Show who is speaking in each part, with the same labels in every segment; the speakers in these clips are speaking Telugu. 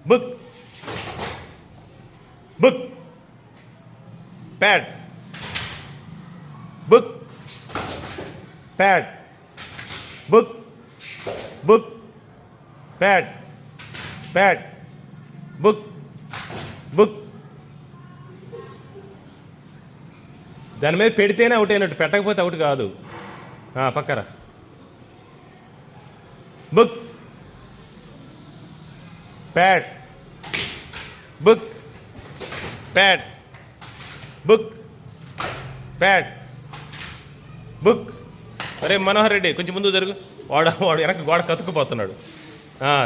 Speaker 1: book, book, pad, book, pad, book, book, pad, pad, book, book. దాని మీద పెడితేనే అవుట్ అయినట్టు, పెట్టకపోతే అవుట్ కాదు. పక్కరా. Book, pad, book, pad, book, pad, book. అరే మనోహర్ రెడ్డి కొంచెం ముందు జరుగు. వాడు వెనక గోడ కతుక్కుపోతున్నాడు.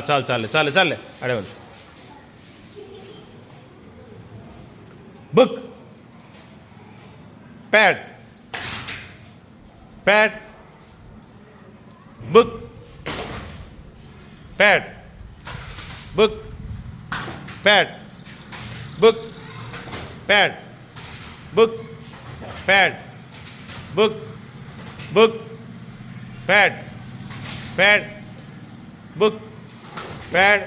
Speaker 1: చాలు చాలే చాలే చాలే అడేవాళ్ళు. Book, pad, pad, book, pad, book, pad, book, pad, book, pad, book, book, pad, pad, book, pad,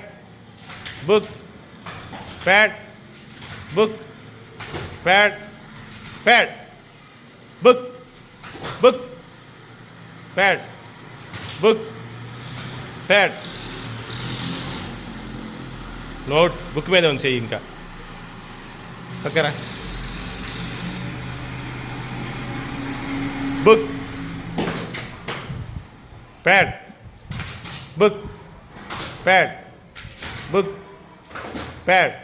Speaker 1: book, pad, book, pad, pad. Book, book, pad, book, pad. Note book మీద ఉంది చెయ్యి ఇంకా ఓకేరా. Book, pad, book, pad, book, pad.